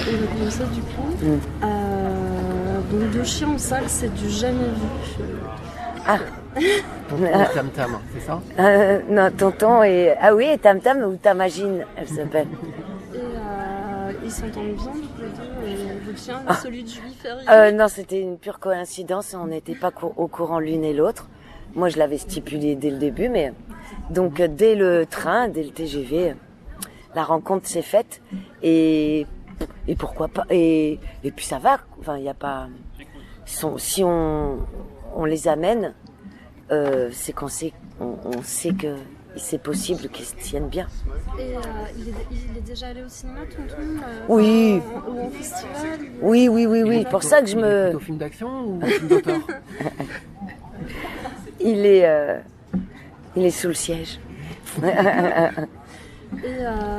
On va commencer du coup. Donc Deux chiens en salle, c'est du jamais vu. Ah. Tonton et Tam Tam, c'est ça? Non, Tonton et... Ah oui, et Tam Tam ou Tamagine, elle s'appelle. Et ils s'entendent bien tous les deux. Et votre chien, celui de Julie Ferrier. Non, c'était une pure coïncidence. On n'était pas au courant l'une et l'autre. Moi, je l'avais stipulé dès le début, mais... Donc, dès le train, dès le TGV, la rencontre s'est faite. Et pourquoi pas. Et puis ça va. Enfin, il n'y a pas... Si on les amène, c'est qu'on sait, on sait que c'est possible qu'ils se tiennent bien. Et il est déjà allé au cinéma, Tonton Oui. Ou en festival Oui. Pour ça que je me... Plutôt film d'action ou film d'auteur? Il est sous le siège. Et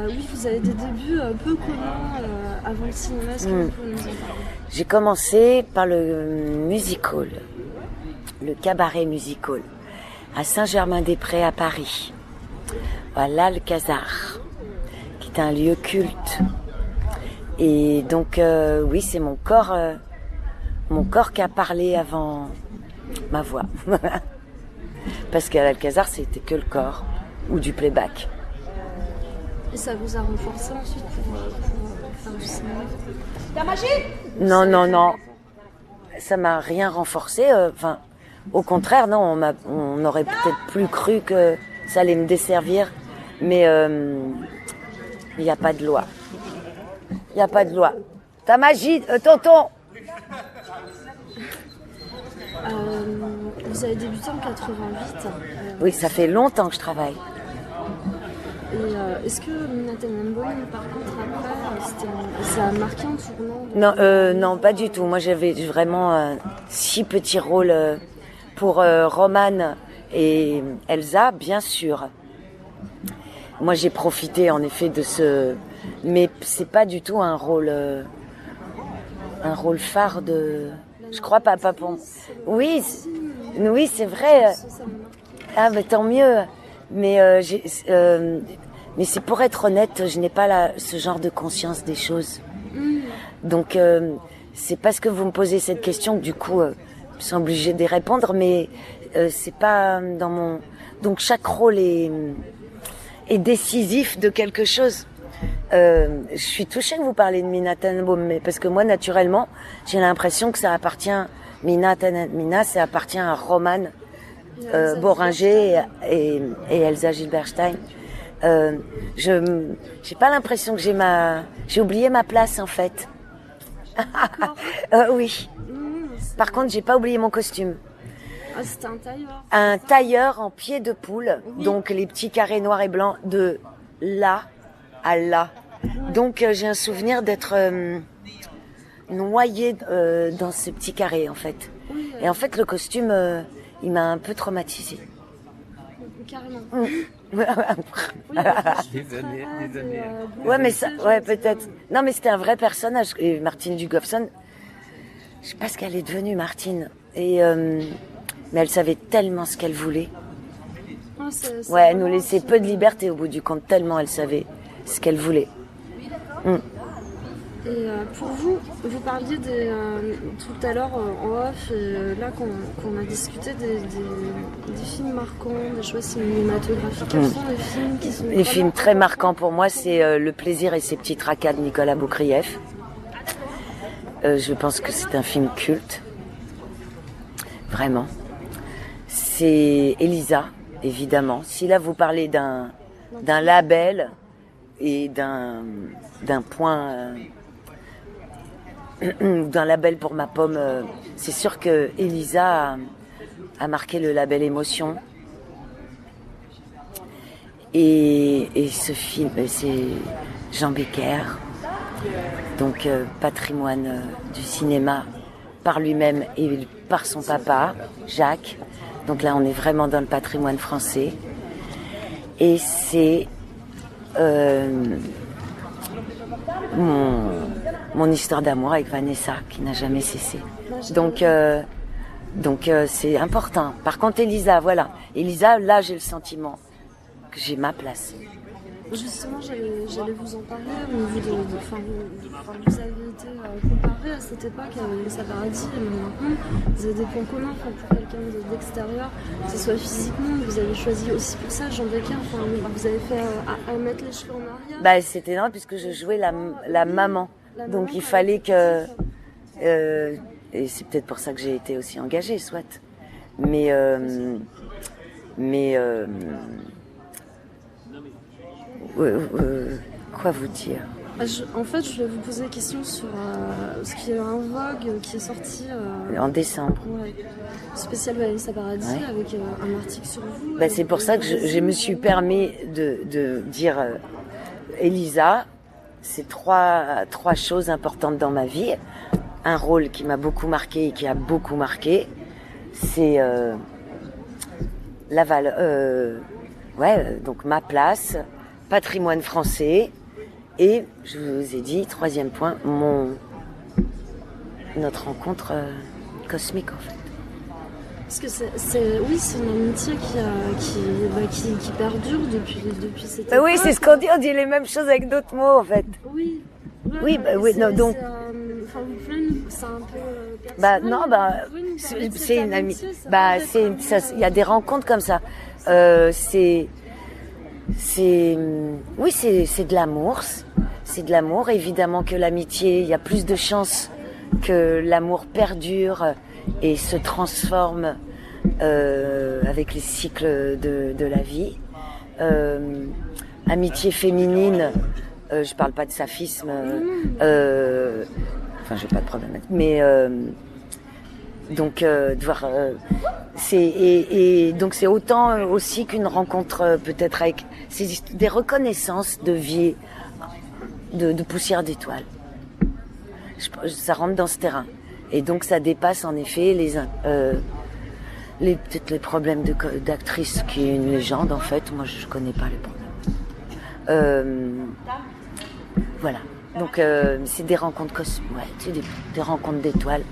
oui, vous avez des débuts peu communs avant le cinéma. Est-ce que vous pouvez nous en parler? J'ai commencé par le music-hall, le cabaret music-hall, à Saint-Germain-des-Prés à Paris, à l'Alcazar, qui est un lieu culte. Et donc, oui, c'est mon corps qui a parlé avant ma voix. Parce qu'à l'Alcazar, c'était que le corps ou du playback. Et ça vous a renforcé ensuite pour faire du cinéma? Non. Ça m'a rien renforcé. Enfin, au contraire, non. On aurait peut-être plus cru que ça allait me desservir. Mais il n'y a pas de loi. Il n'y a pas de loi. Ta magie, tonton. Vous avez débuté en 88. Oui, ça fait longtemps que je travaille. Et est-ce que Mina Tenenbaum, par contre, après, ça a marqué un tournant? Non, pas du tout. Moi, j'avais vraiment 6 petits rôles pour Romane et Elsa, bien sûr. Moi, j'ai profité, en effet, de ce... Mais c'est pas du tout un rôle phare de... Je crois pas pour... Oui, c'est vrai. Ah, mais tant mieux. Mais c'est pour être honnête, je n'ai pas ce genre de conscience des choses. Donc c'est parce que vous me posez cette question que du coup je suis obligée d'y répondre, mais c'est pas dans mon... Donc chaque rôle est décisif de quelque chose. Je suis touchée que vous parlez de Mina Tenenbaum, mais parce que moi naturellement j'ai l'impression que ça appartient... Mina, ça appartient à Romane Boringer et Elsa Gilberstein. J'ai pas l'impression que j'ai oublié ma place en fait. Oui. Par contre, j'ai pas oublié mon costume. Ah, c'était un tailleur. Un tailleur en pied de poule, oui. Donc les petits carrés noirs et blancs de là à là. Ouais. Donc j'ai un souvenir d'être noyée dans ces petits carrés en fait. Oui, et en fait le costume il m'a un peu traumatisée. Carrément. Des années. Ouais, mais ça, ouais, peut-être. Non, mais c'était un vrai personnage. Et Martine Dugofson, je sais pas ce qu'elle est devenue, Martine. Et mais elle savait tellement ce qu'elle voulait. Oh, ouais, elle nous laissait peu de liberté au bout du compte, tellement elle savait ce qu'elle voulait. Et pour vous parliez tout à l'heure en off, et là qu'on a discuté des films marquants, des choix cinématographiques. Quels sont les films qui sont... Les films très marquants pour moi, c'est Le plaisir et ses petits tracas de Nicolas Boukrieff. Je pense que c'est un film culte. Vraiment. C'est Elisa, évidemment. Si là vous parlez d'un label et d'un point... d'un label pour ma pomme, c'est sûr que Elisa a marqué le label émotion. Et ce film, c'est Jean Becker, donc patrimoine du cinéma par lui-même et par son papa, Jacques. Donc là, on est vraiment dans le patrimoine français. Et c'est mon histoire d'amour avec Vanessa qui n'a jamais cessé. Donc c'est important. Par contre, Elisa, voilà. Elisa, là, j'ai le sentiment que j'ai ma place. Justement, j'allais vous en parler au niveau vous avez été comparé à cette époque avec Elisa Paradis et maintenant vous avez des points communs pour quelqu'un d'extérieur, que ce soit physiquement, vous avez choisi aussi pour ça Jean Becker, vous avez fait à mettre les cheveux en arrière. Bah, c'était énorme puisque je jouais la maman. Donc il fallait que... et c'est peut-être pour ça que j'ai été aussi engagée, soit. Mais quoi vous dire? En fait, je voulais vous poser des questions sur ce qui est un Vogue qui est sorti en décembre. Ouais, spécial Elisa Paradis, ouais. Avec un article sur vous. Bah, c'est pour ça que je me suis permis de dire Elisa, c'est trois choses importantes dans ma vie. Un rôle qui m'a beaucoup marqué et qui a beaucoup marqué, c'est donc ma place, patrimoine français, et je vous ai dit, troisième point, notre rencontre cosmique en fait. Parce que c'est une amitié qui perdure depuis cette époque. Oui, c'est ce qu'on dit, on dit les mêmes choses avec d'autres mots en fait. Oui. Ouais, oui, oui, non, donc. C'est un peu personnel. C'est une amitié. Il y a des rencontres comme ça. C'est de l'amour. C'est de l'amour. Évidemment que l'amitié, il y a plus de chances que l'amour perdure et se transforme avec les cycles de la vie. Amitié féminine, je parle pas de saphisme, j'ai pas de problème. Mais donc donc c'est autant aussi qu'une rencontre peut-être avec des reconnaissances de vie, de poussière d'étoiles. Ça rentre dans ce terrain. Et donc ça dépasse en effet peut-être les problèmes d'actrice qui est une légende en fait. Moi je connais pas les problèmes. Voilà. Donc c'est des rencontres cosmiques, c'est des rencontres d'étoiles.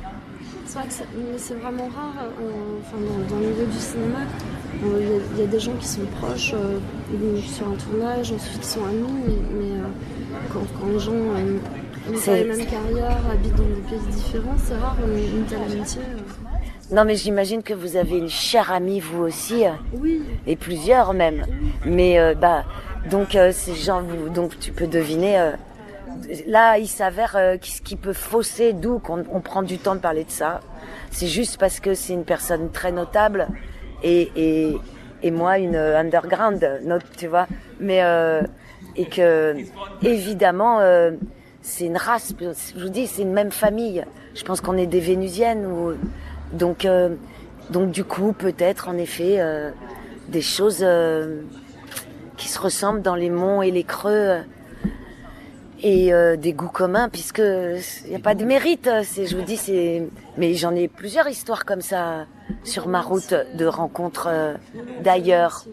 C'est vrai que c'est vraiment rare. Dans le milieu du cinéma, il y a des gens qui sont proches sur un tournage, ensuite qui sont amis, mais quand les gens n'ont pas les mêmes carrières, habitent dans des pays différents, c'est rare une telle amitié. Non, mais j'imagine que vous avez une chère amie, vous aussi. Oui. Et plusieurs même. Oui. Mais donc ces gens, donc tu peux deviner. Là, il s'avère ce qui peut fausser, d'où qu'on prend du temps de parler de ça. C'est juste parce que c'est une personne très notable et moi une underground, tu vois. Mais et que évidemment c'est une race. Je vous dis, c'est une même famille. Je pense qu'on est des Vénusiennes donc du coup peut-être en effet des choses qui se ressemblent dans les monts et les creux. Et des goûts communs, puisque il y a pas de mérite. Je vous dis, mais j'en ai plusieurs histoires comme ça sur ma route de rencontres d'ailleurs.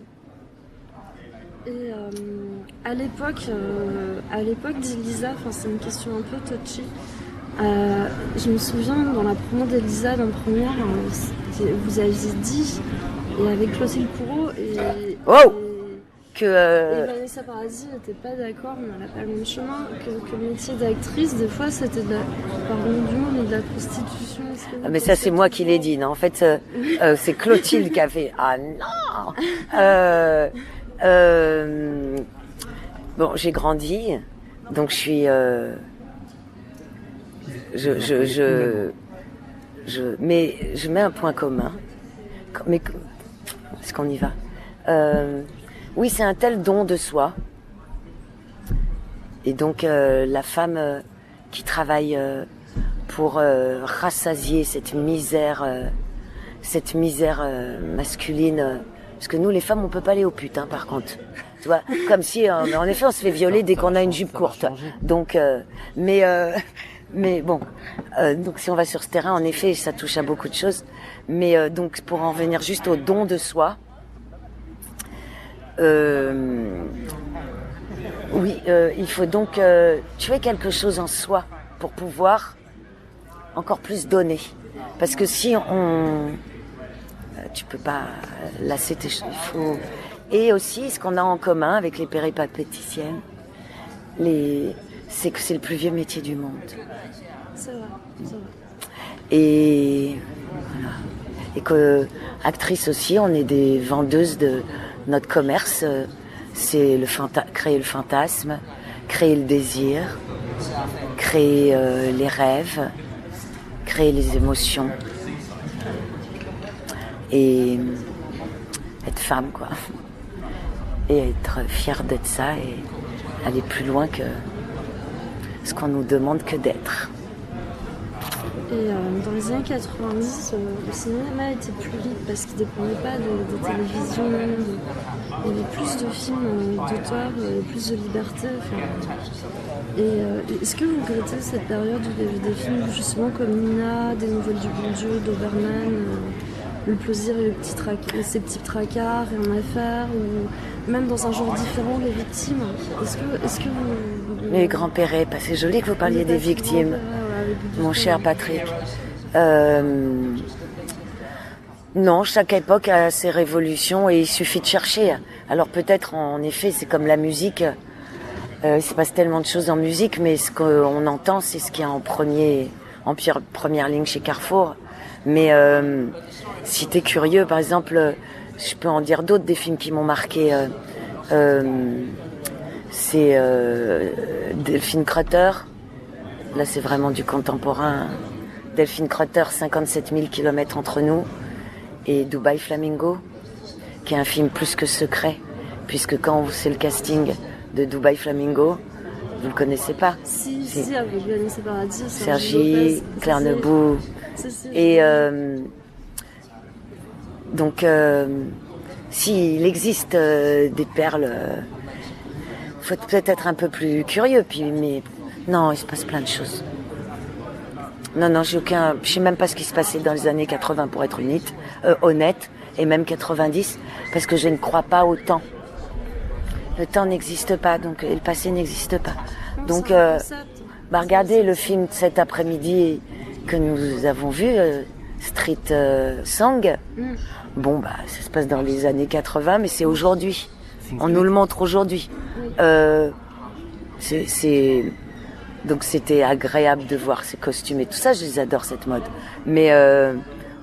Et à l'époque d'Elisa, c'est une question un peu touchy. Je me souviens dans la promo d'Elisa, dans la première, vous aviez dit, et avec Clotilde Courreau et Elisa Paradis n'était pas d'accord, mais on n'a pas le même chemin, que le métier d'actrice, des fois, c'était pardon du mot, mais de la prostitution. Mais ça, c'est moi qui l'ai dit, non? En fait, c'est Clotilde qui a fait « Ah non !» Bon, j'ai grandi, donc je suis... mais je mets un point commun. Mais est-ce qu'on y va? Oui, c'est un tel don de soi. Et donc la femme qui travaille pour rassasier cette misère masculine, parce que nous les femmes on peut pas aller aux putes, par contre. Tu vois, comme si en effet on se fait violer dès qu'on a une jupe courte. Donc mais bon, donc si on va sur ce terrain, en effet, ça touche à beaucoup de choses. Mais donc pour en revenir juste au don de soi. Oui, il faut donc tuer quelque chose en soi pour pouvoir encore plus donner. Parce que si tu peux pas lasser tes choses, Et aussi, ce qu'on a en commun avec les péripatéticiennes, c'est que c'est le plus vieux métier du monde. C'est vrai, c'est vrai. Et voilà. Et que actrice aussi, on est des vendeuses de notre commerce. C'est créer le fantasme, créer le désir, créer les rêves, créer les émotions. Et être femme, quoi. Et être fière d'être ça et aller plus loin que ce qu'on nous demande que d'être. Et dans les années 90, le cinéma était plus libre parce qu'il ne dépendait pas de télévision. Il y avait plus de films d'auteur, plus de liberté. Et est-ce que vous regrettez cette période où il y avait des films justement comme Nina, Des Nouvelles du Bon Dieu, Doberman, Le Plaisir et ses petits tracards, Rien à faire, ou même dans un genre différent, Les Victimes. Est-ce que vous... Les Grands Perret, c'est joli que vous parliez des victimes. Mon cher Patrick. Non, chaque époque a ses révolutions et il suffit de chercher. Alors peut-être, en effet, c'est comme la musique. Il se passe tellement de choses en musique, mais ce qu'on entend, c'est ce qui est en première ligne chez Carrefour. Mais si t'es curieux, par exemple, je peux en dire d'autres, des films qui m'ont marqué. C'est Delphine Crutter. Là, c'est vraiment du contemporain. Delphine Crutter, 57 000 kilomètres entre nous. Et Dubai Flamingo, qui est un film plus que secret, puisque quand c'est le casting de Dubai Flamingo, vous le connaissez pas. Si, avec Vanessa Paradis, Sergi, Claire Nebou. Et donc, s'il existe des perles, faut peut-être être un peu plus curieux. Mais non, il se passe plein de choses. Non, je sais même pas ce qui se passait dans les années 80 pour être honnête, et même 90, parce que je ne crois pas au temps. Le temps n'existe pas, donc et le passé n'existe pas. Donc, regardez le film cet après-midi que nous avons vu, Street Song. Bon, ça se passe dans les années 80, mais c'est aujourd'hui. On nous le montre aujourd'hui. Donc c'était agréable de voir ces costumes et tout ça, je les adore cette mode. Mais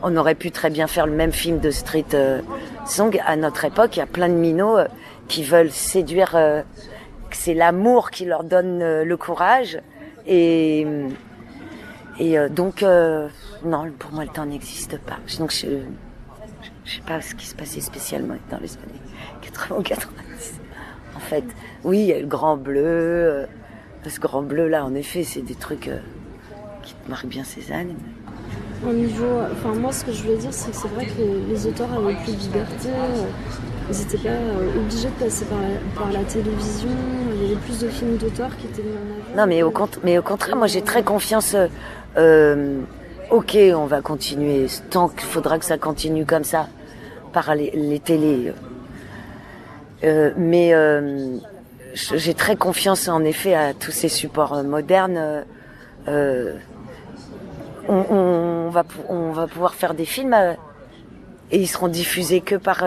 on aurait pu très bien faire le même film de Street Song à notre époque. Il y a plein de minots qui veulent séduire, que c'est l'amour qui leur donne le courage. Et donc, non, pour moi le temps n'existe pas. Donc je sais pas ce qui se passait spécialement dans les années 80 ou 90. En fait, oui, il y a le Grand Bleu. Ce Grand Bleu là, en effet, c'est des trucs qui marquent bien ces années. Au niveau, moi, ce que je voulais dire, c'est que c'est vrai que les auteurs avaient plus de liberté. Ils n'étaient pas obligés de passer par la télévision. Il y avait plus de films d'auteurs qui étaient mis en avant. Non, mais au contraire, moi, j'ai très confiance. Ok, on va continuer. Tant qu'il faudra que ça continue comme ça par les télés. Mais j'ai très confiance en effet à tous ces supports modernes. On va pouvoir faire des films et ils seront diffusés que par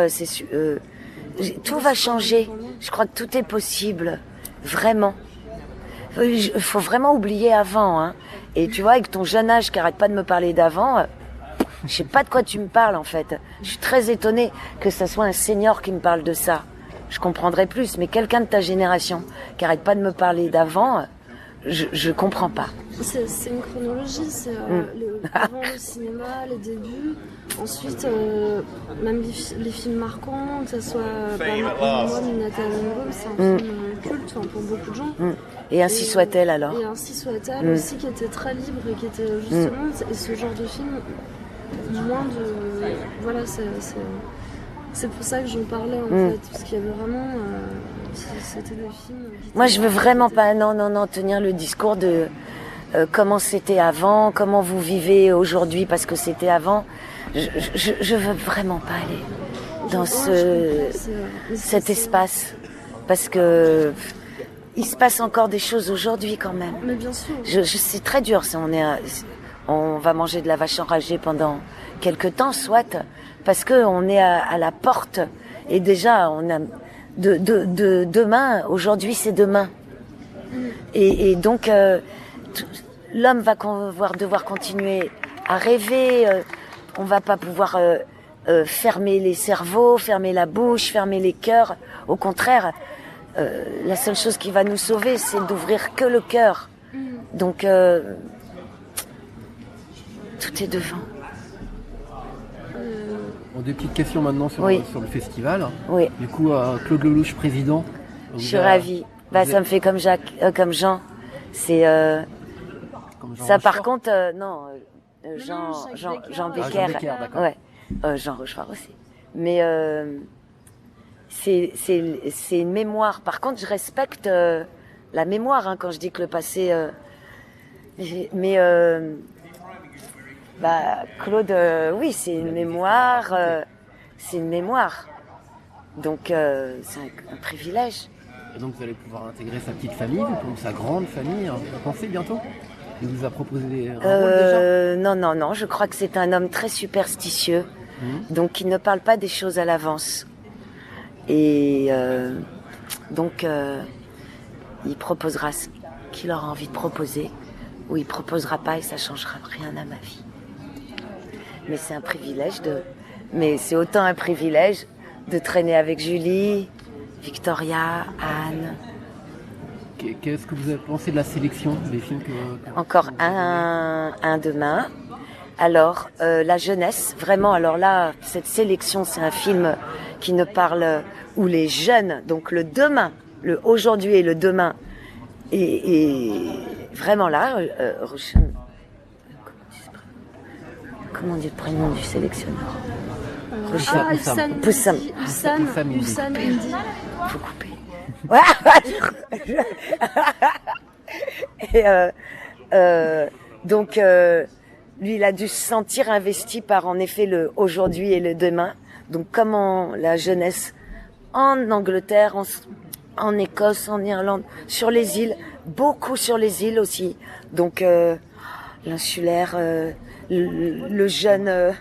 tout va changer. Je crois que tout est possible, vraiment. Il faut vraiment oublier avant. Hein. Et tu vois, avec ton jeune âge qui arrête pas de me parler d'avant, je sais pas de quoi tu me parles en fait. Je suis très étonnée que ça soit un senior qui me parle de ça. Je comprendrais plus, mais quelqu'un de ta génération qui arrête pas de me parler d'avant, je comprends pas. C'est une chronologie, c'est avant le cinéma, les débuts, ensuite même les films marquants, que ce soit moi, Minata Longo, c'est un film culte pour beaucoup de gens. Et ainsi soit-elle alors. Et ainsi soit-elle aussi, qui était très libre et qui était justement, et ce genre de film, moins de... Voilà, c'est pour ça que j'en parlais en fait, parce qu'il y avait vraiment... c'était des films... Moi je veux vraiment pas, non, tenir le discours de comment c'était avant, comment vous vivez aujourd'hui parce que c'était avant. Je veux vraiment pas aller dans cet espace, parce que il se passe encore des choses aujourd'hui quand même. Mais bien sûr. C'est très dur, on va manger de la vache enragée pendant quelques temps, soit, parce que on est à la porte Et déjà, on a de demain, aujourd'hui c'est demain. Et donc, l'homme va devoir continuer à rêver. On va pas pouvoir fermer les cerveaux, fermer la bouche, fermer les cœurs. Au contraire, la seule chose qui va nous sauver, c'est d'ouvrir que le cœur. Donc, tout est devant. Bon, des petites questions maintenant sur le festival. Oui. Du coup, Claude Lelouch, président. Je suis ravie. Ça me fait comme comme Jean. C'est comme Jean ça Rochefort. par contre Jean Becker. Jean Becker, d'accord. Ouais. Jean Rochefort aussi. Mais c'est une mémoire. Par contre, je respecte la mémoire quand je dis que le passé. Mais Claude, oui, c'est une mémoire. C'est une mémoire. Donc c'est un privilège. Et donc vous allez pouvoir intégrer sa petite famille, ou sa grande famille, hein. Vous pensez bientôt? Il vous a proposé un rôle déjà? Non, je crois que c'est un homme très superstitieux, donc il ne parle pas des choses à l'avance. Et donc il proposera ce qu'il aura envie de proposer, ou il proposera pas et ça changera rien à ma vie. Mais c'est un privilège mais c'est autant un privilège de traîner avec Julie, Victoria, Anne. Qu'est-ce que vous avez pensé de la sélection des films Encore un demain. Alors, la jeunesse, vraiment, alors là, cette sélection, c'est un film qui ne parle, où les jeunes, donc le demain, le aujourd'hui et le demain, et vraiment là, comment on dit le prénom du sélectionneur? Poussam. Indy. Faut couper. Et donc, lui, il a dû se sentir investi par, en effet, le aujourd'hui et le demain. Donc, comment la jeunesse en Angleterre, en Écosse, en Irlande, sur les îles, beaucoup sur les îles aussi. Donc, l'insulaire, le jeune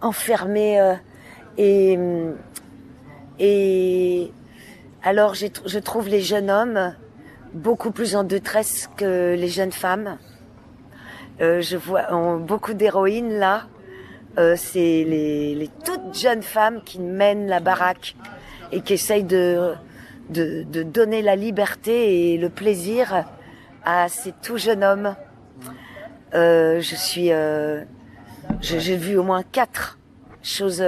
enfermé. Et alors, je trouve les jeunes hommes beaucoup plus en détresse que les jeunes femmes. Je vois beaucoup d'héroïnes là. C'est les toutes jeunes femmes qui mènent la baraque et qui essayent de donner la liberté et le plaisir à ces tout jeunes hommes. J'ai vu au moins 4 choses.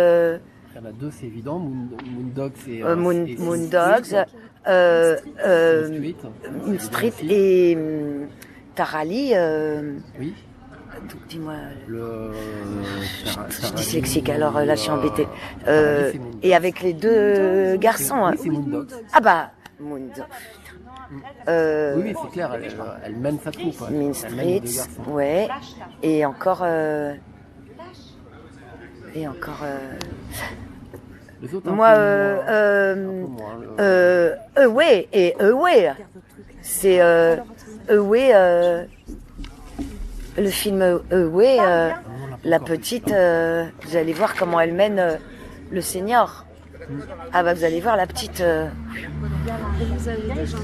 Il y en a 2, c'est évident. Moondogs et Moondogs, Street et Tarali. Oui. Dis-moi. Je suis Tarali, dyslexique, alors là je suis embêtée. Et avec les 2 garçons. Oui, c'est Moondogs. Ah bah, Moondogs. Oui, c'est clair, elle mène sa troupe. Mean Street, ouais. Et encore. Les autres, moi, Away et Away. C'est Away, le film Away, la petite, vous allez voir comment elle mène le senior. Ah bah vous allez voir la petite.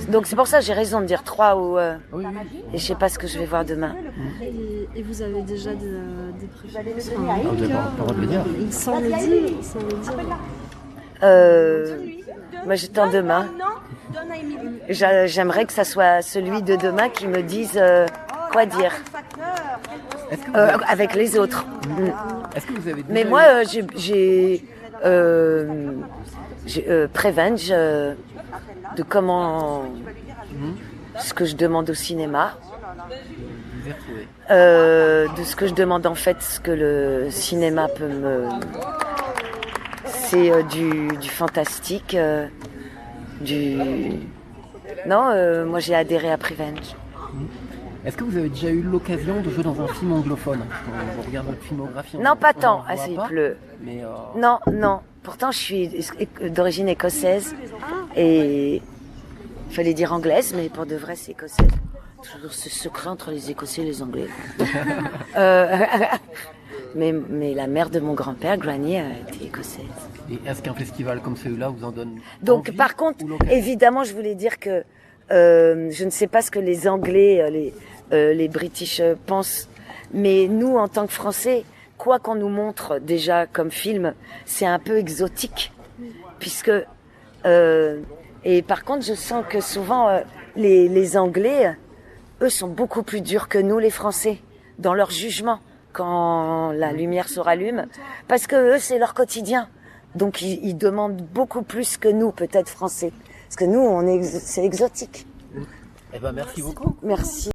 Donc c'est pour ça que j'ai raison de dire 3 ou. Oui. Et je sais pas ce que je vais voir demain. Et vous avez déjà des préférences? On n'a pas le droit de le dire. Sans le dire. Moi j'attends demain. J'aimerais que ça soit celui de demain qui me dise quoi dire avec les autres. Est-ce que vous avez Mais moi j'ai Prevenge de comment ce que je demande au cinéma. De ce que je demande en fait, ce que le cinéma peut c'est du fantastique, moi j'ai adhéré à Prevenge. Est-ce que vous avez déjà eu l'occasion de jouer dans un film anglophone? On regarde votre filmographie. Non, pas tant. Ah, il pleut. Mais Non. Pourtant, je suis d'origine écossaise et il fallait dire anglaise, mais pour de vrai, c'est écossaise. Toujours ce secret entre les Écossais et les Anglais. Mais la mère de mon grand-père, Granny, était écossaise. Et est-ce qu'un festival comme celui-là vous en donne Donc, envie, par contre, ou l'occasion? évidemment, je voulais dire que je ne sais pas ce que les Anglais, les British pensent, mais nous, en tant que Français, quoi qu'on nous montre déjà comme film, c'est un peu exotique, puisque et par contre, je sens que souvent les Anglais, eux, sont beaucoup plus durs que nous, les Français, dans leur jugement quand la lumière se rallume, parce que eux, c'est leur quotidien. Donc ils demandent beaucoup plus que nous, peut-être Français. Parce que nous, c'est exotique. Eh ben, merci beaucoup. Merci.